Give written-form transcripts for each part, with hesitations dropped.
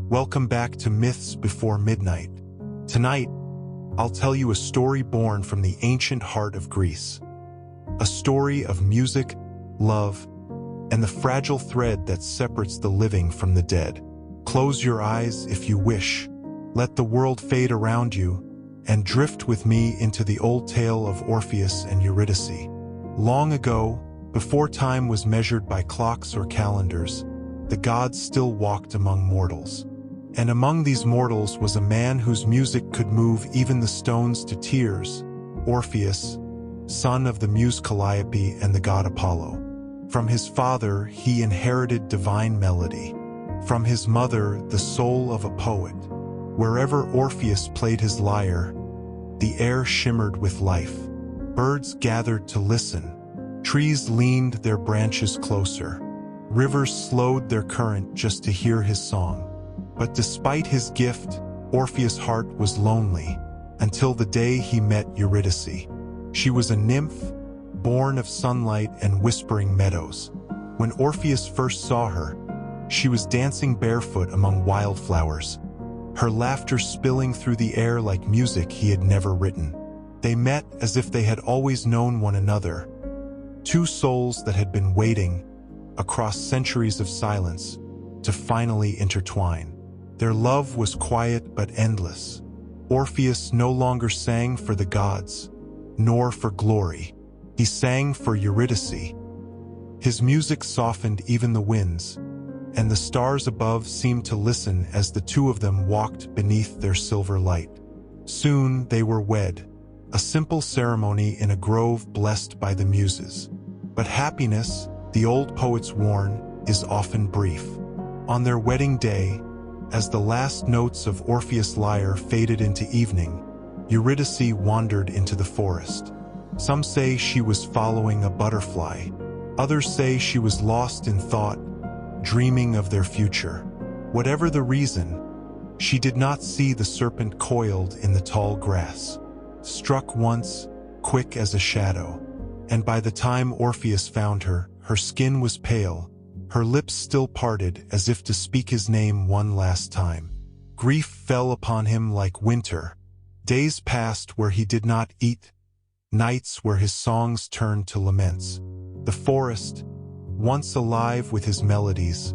Welcome back to Myths Before Midnight. Tonight, I'll tell you a story born from the ancient heart of Greece. A story of music, love, and the fragile thread that separates the living from the dead. Close your eyes if you wish. Let the world fade around you and drift with me into the old tale of Orpheus and Eurydice. Long ago, before time was measured by clocks or calendars, the gods still walked among mortals. And among these mortals was a man whose music could move even the stones to tears, Orpheus, son of the muse Calliope and the god Apollo. From his father, he inherited divine melody. From his mother, the soul of a poet. Wherever Orpheus played his lyre, the air shimmered with life. Birds gathered to listen. Trees leaned their branches closer. Rivers slowed their current just to hear his song. But despite his gift, Orpheus' heart was lonely, until the day he met Eurydice. She was a nymph, born of sunlight and whispering meadows. When Orpheus first saw her, she was dancing barefoot among wildflowers, her laughter spilling through the air like music he had never written. They met as if they had always known one another, two souls that had been waiting, across centuries of silence, to finally intertwine. Their love was quiet but endless. Orpheus no longer sang for the gods, nor for glory. He sang for Eurydice. His music softened even the winds, and the stars above seemed to listen as the two of them walked beneath their silver light. Soon they were wed, a simple ceremony in a grove blessed by the muses. But happiness, the old poets warn, is often brief. On their wedding day, as the last notes of Orpheus' lyre faded into evening, Eurydice wandered into the forest. Some say she was following a butterfly. Others say she was lost in thought, dreaming of their future. Whatever the reason, she did not see the serpent coiled in the tall grass. Struck once, quick as a shadow. And by the time Orpheus found her, her skin was pale, her lips still parted as if to speak his name one last time. Grief fell upon him like winter. Days passed where he did not eat, nights where his songs turned to laments. The forest, once alive with his melodies,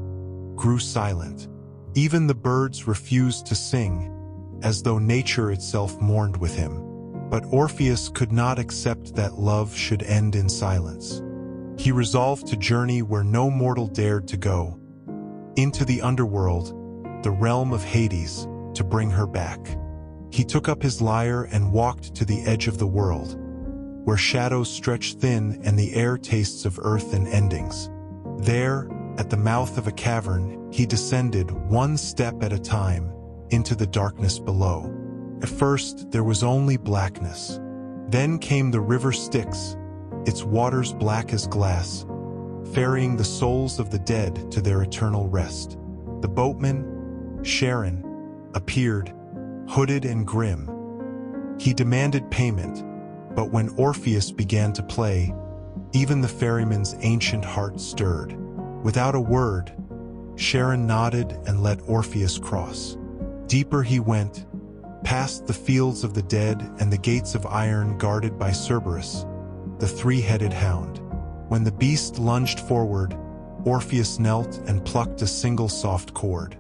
grew silent. Even the birds refused to sing, as though nature itself mourned with him. But Orpheus could not accept that love should end in silence. He resolved to journey where no mortal dared to go, into the underworld, the realm of Hades, to bring her back. He took up his lyre and walked to the edge of the world, where shadows stretch thin and the air tastes of earth and endings. There, at the mouth of a cavern, he descended one step at a time into the darkness below. At first, there was only blackness. Then came the river Styx, its waters black as glass, ferrying the souls of the dead to their eternal rest. The boatman, Charon, appeared, hooded and grim. He demanded payment, but when Orpheus began to play, even the ferryman's ancient heart stirred. Without a word, Charon nodded and let Orpheus cross. Deeper he went, past the fields of the dead and the gates of iron guarded by Cerberus, the three-headed hound. When the beast lunged forward, Orpheus knelt and plucked a single soft chord.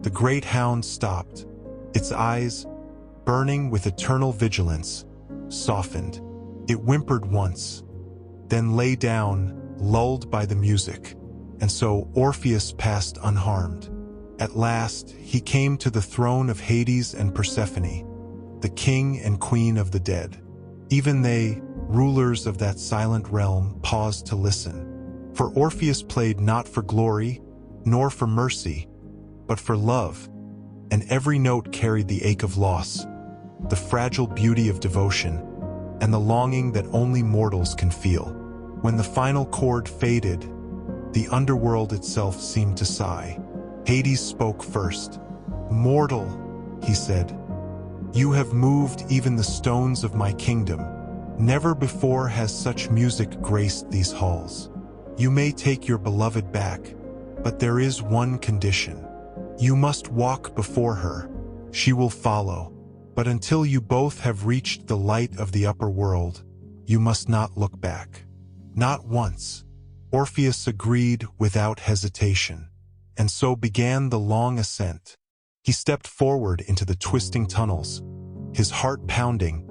The great hound stopped, its eyes, burning with eternal vigilance, softened. It whimpered once, then lay down, lulled by the music, and so Orpheus passed unharmed. At last, he came to the throne of Hades and Persephone, the king and queen of the dead. Even they, rulers of that silent realm, paused to listen. For Orpheus played not for glory, nor for mercy, but for love, and every note carried the ache of loss, the fragile beauty of devotion, and the longing that only mortals can feel. When the final chord faded, the underworld itself seemed to sigh. Hades spoke first. "Mortal," he said, "you have moved even the stones of my kingdom. Never before has such music graced these halls. You may take your beloved back, but there is one condition. You must walk before her. She will follow. But until you both have reached the light of the upper world, you must not look back. Not once. Orpheus agreed without hesitation, and so began the long ascent. He stepped forward into the twisting tunnels, his heart pounding,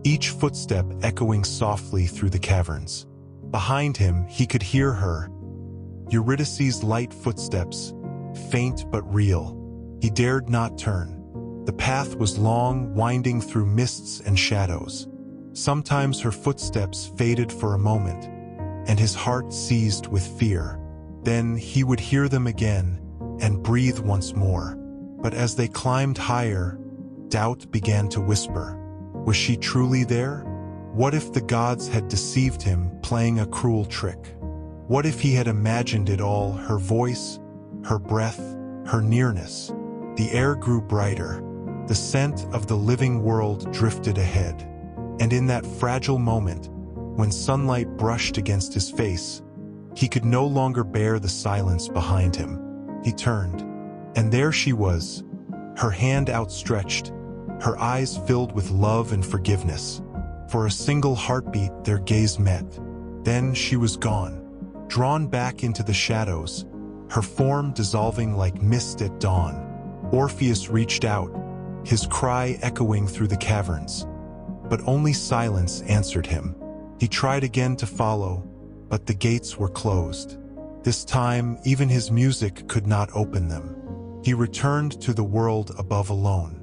each footstep echoing softly through the caverns. Behind him, he could hear her, Eurydice's light footsteps, faint but real. He dared not turn. The path was long, winding through mists and shadows. Sometimes her footsteps faded for a moment, and his heart seized with fear. Then he would hear them again and breathe once more. But as they climbed higher, doubt began to whisper. Was she truly there? What if the gods had deceived him, playing a cruel trick? What if he had imagined it all, her voice, her breath, her nearness? The air grew brighter. The scent of the living world drifted ahead. And in that fragile moment, when sunlight brushed against his face, he could no longer bear the silence behind him. He turned, and there she was, her hand outstretched, her eyes filled with love and forgiveness. For a single heartbeat, their gaze met. Then she was gone, drawn back into the shadows, her form dissolving like mist at dawn. Orpheus reached out, his cry echoing through the caverns. But only silence answered him. He tried again to follow, but the gates were closed. This time, even his music could not open them. He returned to the world above alone.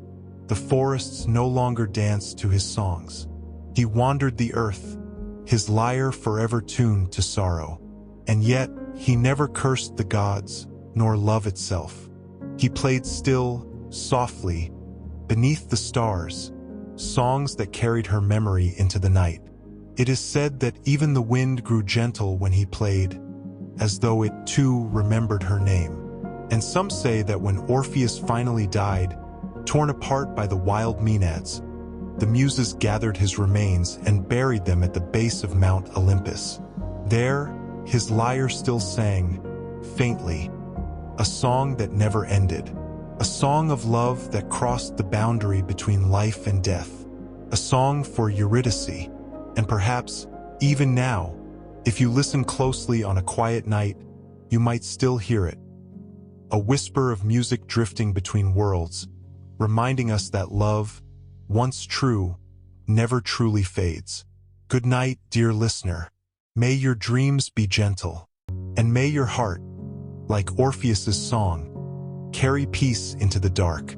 The forests no longer danced to his songs. He wandered the earth, his lyre forever tuned to sorrow. And yet, he never cursed the gods, nor love itself. He played still, softly, beneath the stars, songs that carried her memory into the night. It is said that even the wind grew gentle when he played, as though it too remembered her name. And some say that when Orpheus finally died, torn apart by the wild Maenads, the Muses gathered his remains and buried them at the base of Mount Olympus. There, his lyre still sang, faintly, a song that never ended. A song of love that crossed the boundary between life and death. A song for Eurydice, and perhaps, even now, if you listen closely on a quiet night, you might still hear it. A whisper of music drifting between worlds, reminding us that love, once true, never truly fades. Good night, dear listener. May your dreams be gentle, and may your heart, like Orpheus's song, carry peace into the dark.